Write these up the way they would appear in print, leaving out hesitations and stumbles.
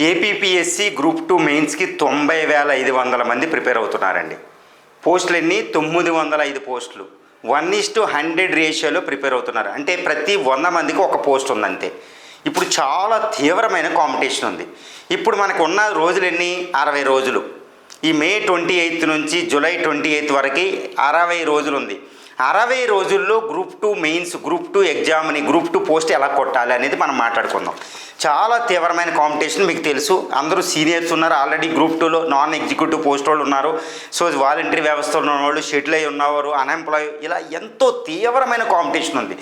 APPSC group 2 మెయిన్స్కి 90,500 మంది prepare అవుతున్నారండి. పోస్టులు ఎన్ని? 905 పోస్టులు. 1:100 రేషియోలో ప్రిపేర్ అవుతున్నారు. అంటే ప్రతి 100 మందికి ఒక పోస్ట్ ఉందంతే. ఇప్పుడు చాలా తీవ్రమైన కాంపిటీషన్ ఉంది. ఇప్పుడు మనకు ఉన్న రోజులు ఎన్ని? 60 రోజులు. ఈ మే 28 నుంచి జూలై 28 వరకు 60 రోజులు ఉంది. 60 రోజుల్లో గ్రూప్ 2 మెయిన్స్, గ్రూప్ 2 ఎగ్జామ్ని, గ్రూప్ 2 పోస్ట్ ఎలా కొట్టాలి అనేది మనం మాట్లాడుకుందాం. చాలా తీవ్రమైన కాంపిటీషన్ మీకు తెలుసు. అందరూ సీనియర్స్ ఉన్నారు, ఆల్రెడీ గ్రూప్ 2లో నాన్ ఎగ్జిక్యూటివ్ పోస్ట్ వాళ్ళు ఉన్నారు. సో వాలంటరీ వ్యవస్థలో ఉన్నవాళ్ళు, షెటిల్ అయి ఉన్నవారు, అన్ఎంప్లాయ్, ఇలా ఎంతో తీవ్రమైన కాంపిటీషన్ ఉంది.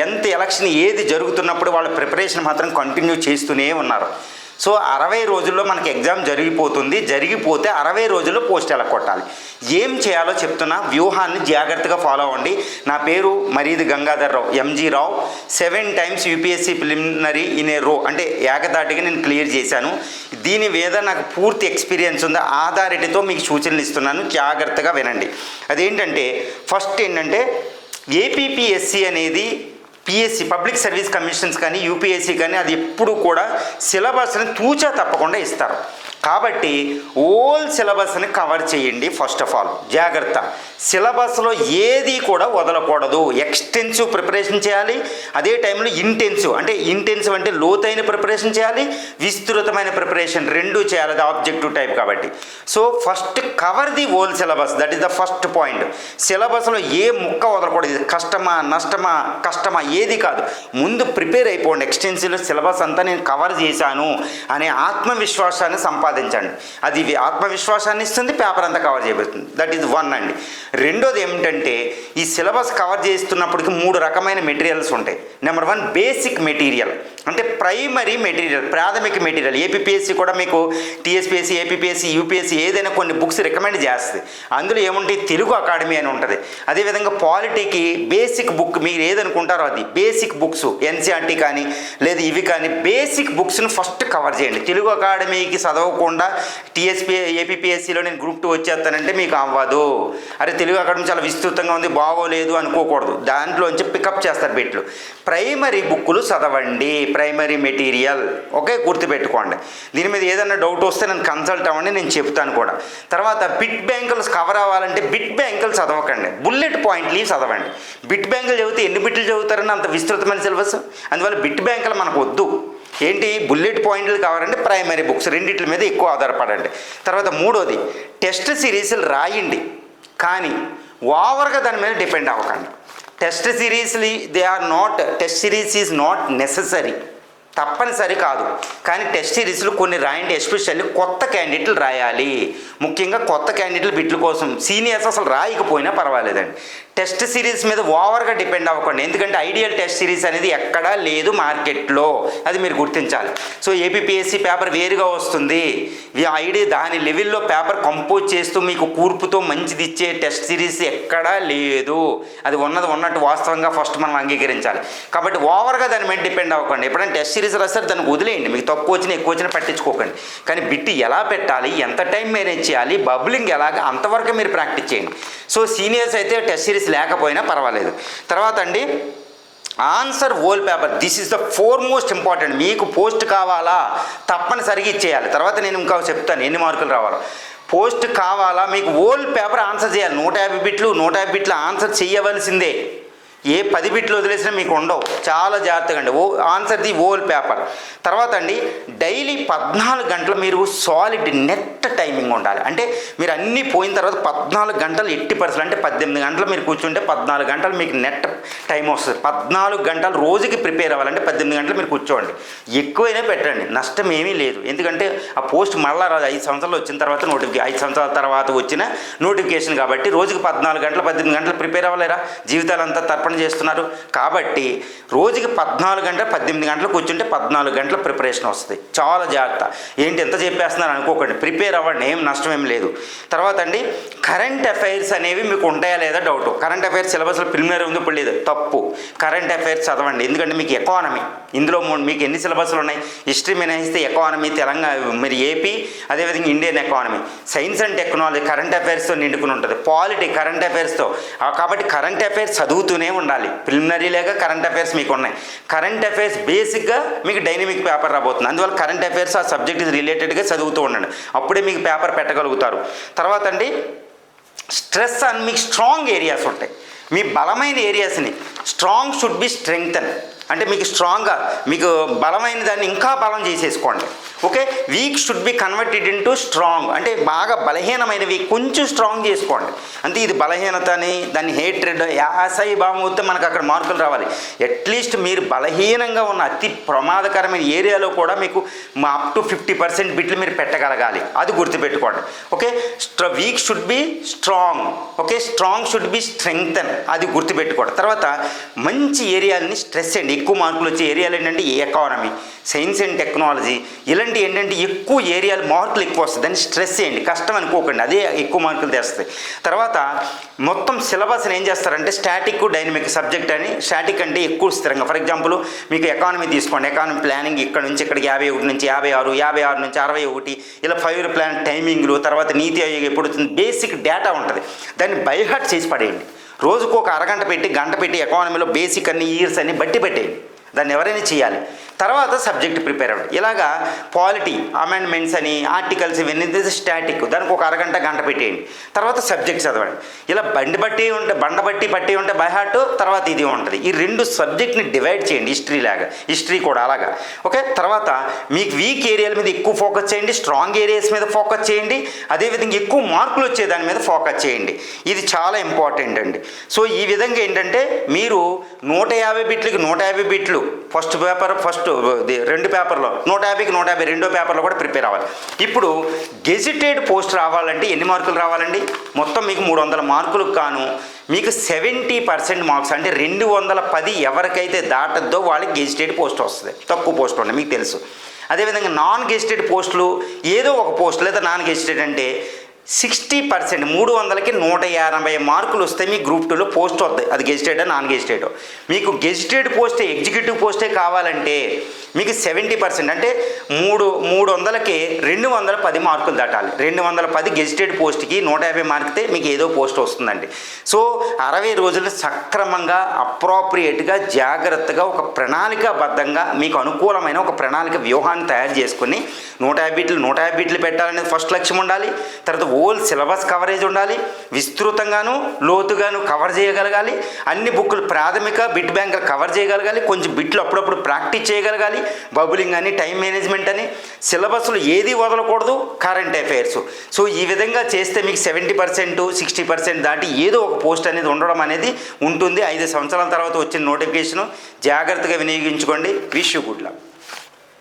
ఎంత ఎలక్షన్ ఏది జరుగుతున్నప్పుడు వాళ్ళ ప్రిపరేషన్ మాత్రం కంటిన్యూ చేస్తూనే ఉన్నారు. సో 60 రోజుల్లో మనకి ఎగ్జామ్ జరిగిపోతే 60 రోజుల్లో పోస్ట్ ఎలా కొట్టాలి, ఏం చేయాలో చెప్తున్నా. వ్యూహాన్ని జాగ్రత్తగా ఫాలో అవ్వండి. నా పేరు మరీది Gangadhar Rao, MG Rao. 7 times UPSC preliminary in a row, అంటే ఏకదాటిగా నేను క్లియర్ చేశాను. దీని మీద నాకు పూర్తి ఎక్స్పీరియన్స్ ఉంది. ఆధారిటీతో మీకు సూచనలు ఇస్తున్నాను, జాగ్రత్తగా వినండి. అదేంటంటే ఫస్ట్ ఏంటంటే ఏపీపీఎస్సీ అనేది పిఎస్సి, పబ్లిక్ సర్వీస్ కమిషన్స్ కానీ యూపీఎస్సీ కానీ అది ఎప్పుడు కూడా సిలబస్ని తూచా తప్పకుండా ఇస్తారు. కాబట్టి ఓల్ సిలబస్ని కవర్ చేయండి. ఫస్ట్ ఆఫ్ ఆల్ జాగ్రత్త, సిలబస్లో ఏది కూడా వదలకూడదు. ఎక్స్టెన్సివ్ ప్రిపరేషన్ చేయాలి. అదే టైంలో ఇంటెన్సివ్ అంటే లోతైన ప్రిపరేషన్ చేయాలి, విస్తృతమైన ప్రిపరేషన్ రెండూ చేయాలి. అది ఆబ్జెక్టివ్ టైప్ కాబట్టి. So first cover the whole syllabus, that is the first point. సిలబస్లో ఏ ముక్క వదలకూడదు. ఇది కష్టమా ఏది కాదు. ముందు ప్రిపేర్ అయిపోండి. ఎక్స్టెన్సివ్ సిలబస్ అంతా నేను కవర్ చేశాను అనే ఆత్మవిశ్వాసాన్ని సంపాదించండి. అది ఆత్మవిశ్వాసాన్ని ఇస్తుంది, పేపర్ అంతా కవర్ చేయబడుతుంది. దట్ ఈజ్ 1 అండి. రెండోది ఏమిటంటే ఈ సిలబస్ కవర్ చేస్తున్నప్పటికీ 3 రకమైన మెటీరియల్స్ ఉంటాయి. నెంబర్ 1 బేసిక్ మెటీరియల్, అంటే ప్రైమరీ మెటీరియల్, ప్రాథమిక మెటీరియల్. ఏపీపీఎస్సీ కూడా మీకు టీఎస్పీఎస్సీ, ఏపీపీఎస్సీ, యూపీఎస్సీ ఏదైనా కొన్ని బుక్స్ రికమెండ్ చేస్తుంది. అందులో ఏముంటాయి? తెలుగు అకాడమీ అని ఉంటుంది. అదేవిధంగా పాలిటీకి బేసిక్ బుక్ మీరు ఏదనుకుంటారో అది బేసిక్ బుక్స్, ఎన్సీఆర్టీ కానీ లేదా ఇవి కానీ బేసిక్ బుక్స్ని ఫస్ట్ కవర్ చేయండి. తెలుగు అకాడమీకి చదవకుండా ఏపీపీఎస్సీలో నేను గ్రూప్ 2 వచ్చేస్తానంటే మీకు అవ్వదు. అరే తెలుగు అకాడమీ చాలా విస్తృతంగా ఉంది, బాగోలేదు అనుకోకూడదు. దాంట్లోంచి పికప్ చేస్తారు బిట్లు. ప్రైమరీ బుక్కులు చదవండి, ప్రైమరీ మెటీరియల్. ఓకే, గుర్తుపెట్టుకోండి. దీని మీద ఏదైనా డౌట్ వస్తే నన్ను కన్సల్ట్ అవ్వండి, నేను చెప్తాను కూడా. తర్వాత బిట్ బ్యాంకులు కవర్ అవ్వాలంటే బిట్ బ్యాంకులు చదవకండి, బుల్లెట్ పాయింట్లు చదవండి. బిట్ బ్యాంకులు చదివితే ఎన్ని బిట్లు చదువుతారని అంత విస్తృతమైన సిలబస్. అందువల్ల బిట్ బ్యాంకులు మనకు వద్దు. ఏంటి? బుల్లెట్ పాయింట్లు కావాలంటే ప్రైమరీ బుక్స్ రెండింటి మీద ఎక్కువ ఆధారపడండి. తర్వాత మూడోది టెస్ట్ సిరీస్లు రాయండి, కానీ ఓవర్గా దాని మీద డిపెండ్ అవ్వకండి. Test series is not necessary, తప్పనిసరి కాదు. కానీ టెస్ట్ సిరీస్లు కొన్ని రాయండి. ఎస్పెషల్లీ కొత్త క్యాండిడేట్లు రాయాలి. ముఖ్యంగా కొత్త క్యాండిడేట్లు బిట్ల కోసం. సీనియర్స్ అసలు రాయకపోయినా పర్వాలేదండి. టెస్ట్ సిరీస్ మీద ఓవర్గా డిపెండ్ అవ్వకండి. ఎందుకంటే ఐడియల్ టెస్ట్ సిరీస్ అనేది ఎక్కడా లేదు మార్కెట్లో, అది మీరు గుర్తించాలి. సో ఏపీపీఎస్సీ పేపర్ వేరుగా వస్తుంది. దాని లెవెల్లో పేపర్ కంపోజ్ చేస్తూ మీకు కూర్పుతో మంచిది ఇచ్చే టెస్ట్ సిరీస్ ఎక్కడా లేదు. అది ఉన్నట్టు వాస్తవంగా ఫస్ట్ మనం అంగీకరించాలి. కాబట్టి ఓవర్గా దాని మీద డిపెండ్ అవ్వకండి. ఎప్పుడైనా టెస్ట్ సిరీస్ రాస్తారు దాన్ని వదిలేయండి. మీకు తక్కువ వచ్చినా ఎక్కువ వచ్చినా పట్టించుకోకండి. కానీ బిట్ ఎలా పెట్టాలి, ఎంత టైం మేనేజ్ చేయాలి, బబ్లింగ్ ఎలాగ, అంతవరకు మీరు ప్రాక్టీస్ చేయండి. సో సీనియర్స్ అయితే టెస్ట్ సిరీస్ లేకపోయినా పర్వాలేదు. తర్వాత అండి answer whole paper, this is the most important. మీకు పోస్ట్ కావాలా, తప్పనిసరిగా ఇచ్చేయాలి. తర్వాత నేను ఇంకా చెప్తాను ఎన్ని మార్కులు రావాలో. పోస్ట్ కావాలా, మీకు ఓల్ పేపర్ ఆన్సర్ చేయాలి. 150 బిట్లు ఆన్సర్ చేయవలసిందే. ఏ 10 బిట్లు వదిలేసినా మీకు ఉండవు. చాలా జాగ్రత్తగా అండి. Answer the whole paper. తర్వాత అండి డైలీ 14 గంటలు మీరు సాలిడ్ నెట్ టైమింగ్ ఉండాలి. అంటే మీరు అన్నీ పోయిన తర్వాత 14 గంటలు 80% అంటే 18 గంటలు మీరు కూర్చుంటే 14 గంటలు మీకు నెట్ టైం వస్తుంది. 14 గంటలు రోజుకి ప్రిపేర్ అవ్వాలంటే 18 గంటలు మీరు కూర్చోండి. ఎక్కువైనా పెట్టండి, నష్టం ఏమీ లేదు. ఎందుకంటే ఆ పోస్ట్ మళ్ళా రాదు. 5 సంవత్సరాలు వచ్చిన తర్వాత 5 సంవత్సరాల తర్వాత వచ్చిన నోటిఫికేషన్ కాబట్టి రోజుకి 14 గంటలు 18 గంటలు ప్రిపేర్ అవ్వలేరా? జీవితాలంతా తర్పణ చేస్తున్నారు. కాబట్టి రోజుకి 14 గంటలు 18 గంటలు కూర్చుంటే 14 గంటల ప్రిపరేషన్ వస్తుంది. చాలా జాగ్రత్త. ఏంటి ఎంత చెప్పేస్తున్నారు అనుకోకండి, ప్రిపేర్ అవ్వండి, ఏం నష్టం ఏం లేదు. తర్వాత అండి కరెంట్ అఫైర్స్ అనేవి మీకు ఉంటాయా లేదా డౌట్. కరెంట్ అఫైర్స్ సిలబస్లో ప్రిలిమినరీ ఉంది, ఇప్పుడు లేదు, తప్పు. కరెంట్ అఫైర్స్ చదవండి. ఎందుకంటే మీకు ఎకానమీ, ఇందులో మీకు ఎన్ని సిలబస్లు ఉన్నాయి? హిస్టరీ మినహాయిస్తే ఎకానమీ, తెలంగాణ, మీరు ఏపీ, అదేవిధంగా Indian economy, science and technology current అఫైర్స్తో నిండుకుని ఉంటుంది, పాలిటీ కరెంట్ అఫైర్స్తో. కాబట్టి కరెంట్ అఫైర్స్ చదువుతూనే ఉండాలి. ప్రిలిమినరీ లేక కరెంట్ అఫైర్స్ మీకు ఉన్నాయి. కరెంట్ అఫైర్స్ బేసిక్గా మీకు డైనమిక్ పేపర్ రాబోతుంది. అందువల్ల కరెంట్ అఫైర్స్ ఆ సబ్జెక్ట్ రిలేటెడ్గా చదువుతూ ఉండండి. అప్పుడే మీకు పేపర్ పెట్టగలుగుతారు. తర్వాత అండి స్ట్రెస్ అని మీకు స్ట్రాంగ్ ఏరియాస్ ఉంటాయి. మీ బలమైన ఏరియాస్ని స్ట్రాంగ్ షుడ్ బి స్ట్రెంగ్తన్, అంటే మీకు స్ట్రాంగ్గా మీకు బలమైన దాన్ని ఇంకా బలం చేసేసుకోండి. Okay, week should be converted into strong, అంటే బాగా బలహీనమైనవి కొంచెం స్ట్రాంగ్ చేసుకోండి. అంటే ఇది బలహీనత అని దాన్ని హేట్రెడ్ యాసై భావం అవుతే మనకు అక్కడ మార్కులు రావాలి. అట్లీస్ట్ మీరు బలహీనంగా ఉన్న అతి ప్రమాదకరమైన ఏరియాలో కూడా మీకు అప్ టు 50% బిట్లు మీరు పెట్టగలగాలి. అది గుర్తుపెట్టుకోండి. Okay, week should be strong, okay, strong should be strengthen, అది గుర్తుపెట్టుకోండి. తర్వాత మంచి ఏరియాలని స్ట్రెస్ చేయండి. ఎక్కువ మార్కులు వచ్చే ఏరియాలు ఏంటంటే ఎకానమీ, సైన్స్ అండ్ టెక్నాలజీ, ఇలాంటి ఏంటంటే ఎక్కువ ఏరియాలు మార్కులు ఎక్కువ వస్తుంది. దాన్ని స్ట్రెస్ చేయండి, కష్టం అనుకోకండి, అదే ఎక్కువ మార్కులు తెస్తాయి. తర్వాత మొత్తం సిలబస్ని ఏం చేస్తారంటే స్టాటిక్ డైనమిక్ సబ్జెక్ట్ అని, స్టాటిక్ అంటే ఎక్కువ స్థిరంగా. ఫర్ ఎగ్జాంపుల్ మీకు ఎకానమీ తీసుకోండి, ఎకానమీ ప్లానింగ్ ఇక్కడ నుంచి ఇక్కడికి 51 నుంచి 56, 56 నుంచి 61, ఇలా 5 ఇయర్ ప్లాన్ టైమింగ్లు, తర్వాత నీతి ఆయోగ్ ఎప్పుడు వచ్చింది, బేసిక్ డేటా ఉంటుంది. దాన్ని బైహార్ట్ చేసి పడేయండి. రోజుకు ఒక అరగంట పెట్టి గంట పెట్టి ఎకానమీలో బేసిక్ అన్ని ఇయర్స్ అన్ని బట్టి పెట్టేయండి. దాన్ని ఎవరైనా చేయాలి. తర్వాత సబ్జెక్ట్ ప్రిపేర్ అవ్వండి. ఇలాగా పాలిటీ అమెండ్మెంట్స్ అని ఆర్టికల్స్ ఇవన్నీ స్టాటిక్, దానికి ఒక అరగంట గంట పెట్టేయండి. తర్వాత సబ్జెక్ట్ చదవండి. ఇలా బండి బట్టి ఉంటే బండ బట్టి పట్టి ఉంటే బైహార్ట్, తర్వాత ఇది ఉంటుంది. ఈ 2 సబ్జెక్ట్ని డివైడ్ చేయండి. హిస్టరీ లాగా, హిస్టరీ కూడా అలాగా. ఓకే, తర్వాత మీకు వీక్ ఏరియాల మీద ఎక్కువ ఫోకస్ చేయండి, స్ట్రాంగ్ ఏరియాస్ మీద ఫోకస్ చేయండి, అదేవిధంగా ఎక్కువ మార్కులు వచ్చే దాని మీద ఫోకస్ చేయండి. ఇది చాలా ఇంపార్టెంట్ అండి. సో ఈ విధంగా ఏంటంటే మీరు 150 బిట్లకి 150 బిట్లు ఫస్ట్ పేపర్, ఫస్ట్ 2 పేపర్లో 150కి 150 రెండో పేపర్లో కూడా ప్రిపేర్ అవ్వాలి. ఇప్పుడు గెజిటెడ్ పోస్ట్ రావాలంటే ఎన్ని మార్కులు రావాలండి? మొత్తం మీకు 300 మార్కులకు కాను మీకు 70% మార్క్స్, అంటే 210 ఎవరికైతే దాటద్దో వాళ్ళకి గెజిటెడ్ పోస్ట్ వస్తుంది. తక్కువ పోస్ట్ ఉన్నాయి మీకు తెలుసు. అదేవిధంగా నాన్ గెజిటెడ్ పోస్టులు ఏదో ఒక పోస్ట్, లేదా నాన్ గెజిటెడ్ అంటే 60%, 300కి 180 మార్కులు వస్తే మీ గ్రూప్ 2లో పోస్ట్ వస్తాయి. అది గెజిటెడ్ నాన్ గెజిటెడ్. మీకు గెజిటెడ్ పోస్టే, ఎగ్జిక్యూటివ్ పోస్టే కావాలంటే మీకు 70%, అంటే 300కి 210 మార్కులు దాటాలి. 210 గెజిటెడ్ పోస్ట్కి 150 మార్కితే మీకు ఏదో పోస్ట్ వస్తుందండి. సో 60 రోజులు సక్రమంగా అప్రోప్రియేట్గా జాగ్రత్తగా ఒక ప్రణాళికాబద్ధంగా మీకు అనుకూలమైన ఒక ప్రణాళిక వ్యూహాన్ని తయారు చేసుకుని 150 బిట్లు పెట్టాలనేది ఫస్ట్ లక్ష్యం ఉండాలి. తర్వాత హోల్ సిలబస్ కవరేజ్ ఉండాలి, విస్తృతంగాను లోతుగాను కవర్ చేయగలగాలి, అన్ని బుక్కులు ప్రాథమిక బిట్ బ్యాంక్ కవర్ చేయగలగాలి, కొంచెం బిట్లు అప్పుడప్పుడు ప్రాక్టీస్ చేయగలగాలి, బబులింగ్ అని టైం మేనేజ్మెంట్ అని, సిలబస్లో ఏది వదలకూడదు, కరెంట్ అఫైర్స్. సో ఈ విధంగా చేస్తే మీకు 70%, 60% దాటి ఏదో ఒక పోస్ట్ అనేది ఉండడం అనేది ఉంటుంది. 5 సంవత్సరాల తర్వాత వచ్చిన నోటిఫికేషను జాగ్రత్తగా వినియోగించుకోండి. Wish you good luck.